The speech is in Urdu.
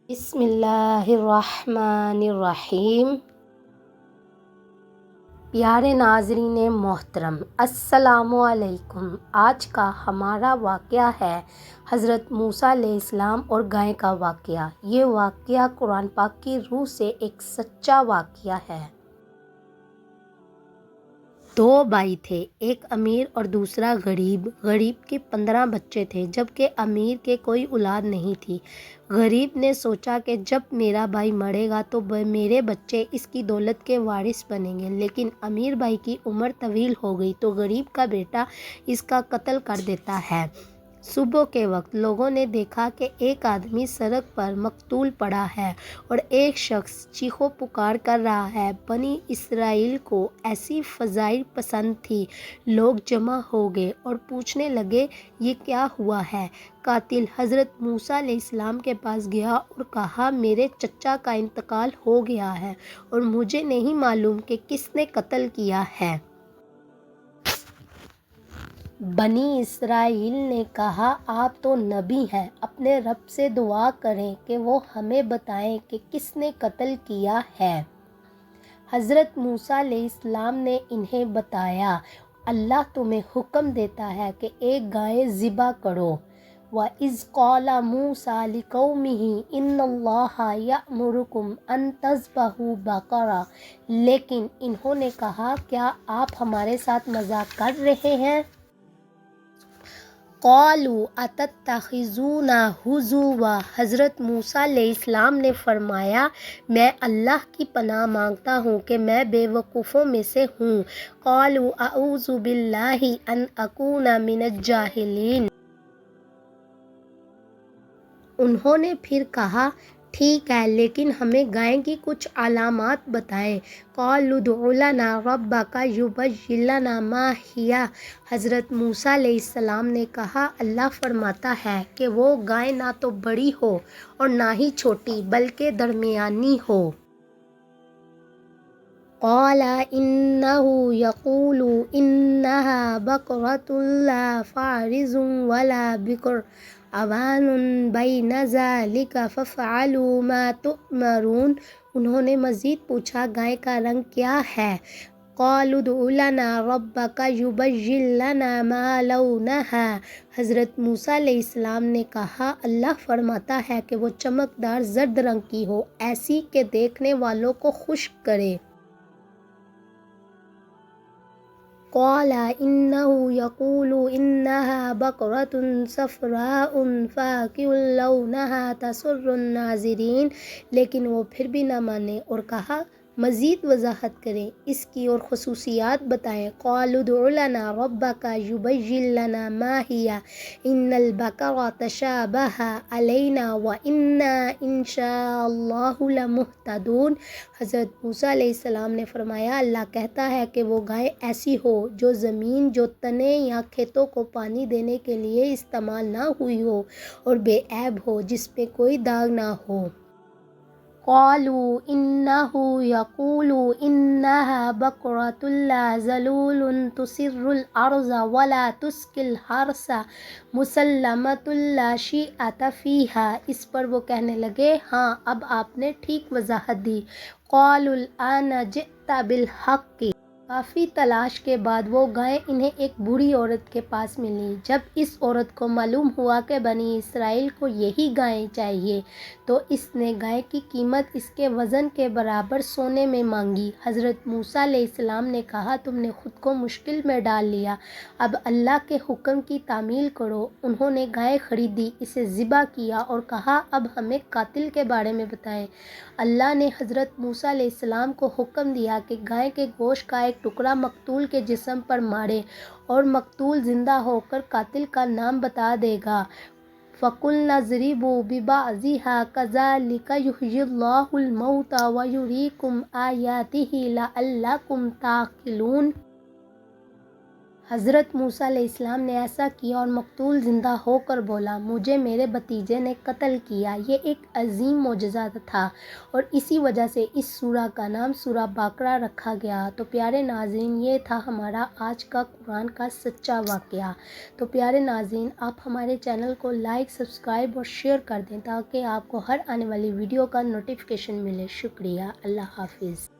بسم اللہ الرحمن الرحیم۔ پیارے ناظرین محترم، السلام علیکم۔ آج کا ہمارا واقعہ ہے حضرت موسیٰ علیہ السلام اور گائے کا واقعہ۔ یہ واقعہ قرآن پاک کی روح سے ایک سچا واقعہ ہے۔ دو بھائی تھے، ایک امیر اور دوسرا غریب۔ غریب کے 15 بچے تھے جبکہ امیر کے کوئی اولاد نہیں تھی۔ غریب نے سوچا کہ جب میرا بھائی مرے گا تو میرے بچے اس کی دولت کے وارث بنیں گے، لیکن امیر بھائی کی عمر طویل ہو گئی تو غریب کا بیٹا اس کا قتل کر دیتا ہے۔ صبح کے وقت لوگوں نے دیکھا کہ ایک آدمی سڑک پر مقتول پڑا ہے اور ایک شخص چیخ و پکار کر رہا ہے۔ بنی اسرائیل کو ایسی فضائل پسند تھی، لوگ جمع ہو گئے اور پوچھنے لگے یہ کیا ہوا ہے۔ قاتل حضرت موسیٰ علیہ السلام کے پاس گیا اور کہا میرے چچا کا انتقال ہو گیا ہے اور مجھے نہیں معلوم کہ کس نے قتل کیا ہے۔ بنی اسرائیل نے کہا آپ تو نبی ہیں، اپنے رب سے دعا کریں کہ وہ ہمیں بتائیں کہ کس نے قتل کیا ہے۔ حضرت موسیٰ علیہ السلام نے انہیں بتایا اللہ تمہیں حکم دیتا ہے کہ ایک گائے ذبح کرو۔ وَإِذْ قَالَ مُوسَىٰ لِقَوْمِهِ إِنَّ اللَّهَ يَأْمُرُكُمْ أَن تَذْبَحُوا بَقَرَةً، لیکن انہوں نے کہا کیا آپ ہمارے ساتھ مذاق کر رہے ہیں؟ قَالُوا أَتَتَّخِذُونَا هُزُوًا، حضرت موسیٰ علیہ السلام نے فرمایا میں اللہ کی پناہ مانگتا ہوں کہ میں بے وقوفوں میں سے ہوں۔ قَالُوا أَعُوذُ بِاللَّهِ أَنْ أَكُونَ مِنَ الجَّاهِلِينَ، انہوں نے پھر کہا ٹھیک ہے لیکن ہمیں گائے کی کچھ علامات بتائیں۔ قَالُوا ادْعُ لَنَا رَبَّكَ يُبَيِّن لَنَا مَا هِيَ، حضرت موسیٰ علیہ السلام نے کہا اللہ فرماتا ہے کہ وہ گائے نہ تو بڑی ہو اور نہ ہی چھوٹی بلکہ درمیانی ہو۔ قال إنه يقول إنها بقرة لا فارض ولا بكر عوان بين ذلك فافعلوا ما تؤمرون، انہوں نے مزید پوچھا گائے کا رنگ کیا ہے؟ قالوا ادْعُ لَنَا رَبَّكَ يُبَيِّن لَنَا مَا لَوْنُهَا، حضرت موسیٰ علیہ السلام نے کہا اللہ فرماتا ہے کہ وہ چمکدار زرد رنگ کی ہو، ایسی کہ دیکھنے والوں کو خوش کرے۔ قال إنه يقول إنها بقرة صفراء فاقع لونها تسر الناظرين، لیکن وہ پھر بھی نہ مانے اور کہا مزید وضاحت کریں، اس کی اور خصوصیات بتائیں۔ قالوا ادْعُ لَنَا رَبَّكَ يُبَيِّن لَنَا مَا هِيَ إِنَّ الْبَقَرَ تَشَابَهَ عَلَيْنَا وَإِنَّا إِنْ شَاءَ اللَّهُ لَمُهْتَدُونَ، حضرت موسیٰ علیہ السلام نے فرمایا اللہ کہتا ہے کہ وہ گائے ایسی ہو جو زمین جو تنے یا کھیتوں کو پانی دینے کے لیے استعمال نہ ہوئی ہو اور بے عیب ہو، جس پہ کوئی داغ نہ ہو۔ قالوا إنه يقول إنها بقرة لا ذلول تثير الأرض ولا تسقي الحرث مسلمة لا شيئة فيها، اس پر وہ کہنے لگے ہاں اب آپ نے ٹھیک وضاحت دی۔ قالوا الآن جئت بالحق، کافی تلاش کے بعد وہ گائے انہیں ایک بوڑھی عورت کے پاس ملی۔ جب اس عورت کو معلوم ہوا کہ بنی اسرائیل کو یہی گائے چاہیے تو اس نے گائے کی قیمت اس کے وزن کے برابر سونے میں مانگی۔ حضرت موسیٰ علیہ السلام نے کہا تم نے خود کو مشکل میں ڈال لیا، اب اللہ کے حکم کی تعمیل کرو۔ انہوں نے گائے خریدی، اسے ذبح کیا اور کہا اب ہمیں قاتل کے بارے میں بتائیں۔ اللہ نے حضرت موسیٰ علیہ السلام کو حکم دیا کہ گائے کے گوشت کا ایک ٹکڑا مقتول کے جسم پر مارے اور مقتول زندہ ہو کر قاتل کا نام بتا دے گا۔ فَقُلْنَا اضْرِبُوا بِبَعْضِهَا كَذَلِكَ يُحْيِي اللَّهُ الْمَوْتَى وَيُرِيكُمْ آيَاتِهِ لَعَلَّكُمْ تَعْقِلُونَ، حضرت موسیٰ علیہ السلام نے ایسا کیا اور مقتول زندہ ہو کر بولا مجھے میرے بھتیجے نے قتل کیا۔ یہ ایک عظیم معجزہ تھا اور اسی وجہ سے اس سورہ کا نام سورہ باقرہ رکھا گیا۔ تو پیارے ناظرین، یہ تھا ہمارا آج کا قرآن کا سچا واقعہ۔ تو پیارے ناظرین، آپ ہمارے چینل کو لائک، سبسکرائب اور شیئر کر دیں تاکہ آپ کو ہر آنے والی ویڈیو کا نوٹیفیکیشن ملے۔ شکریہ۔ اللہ حافظ۔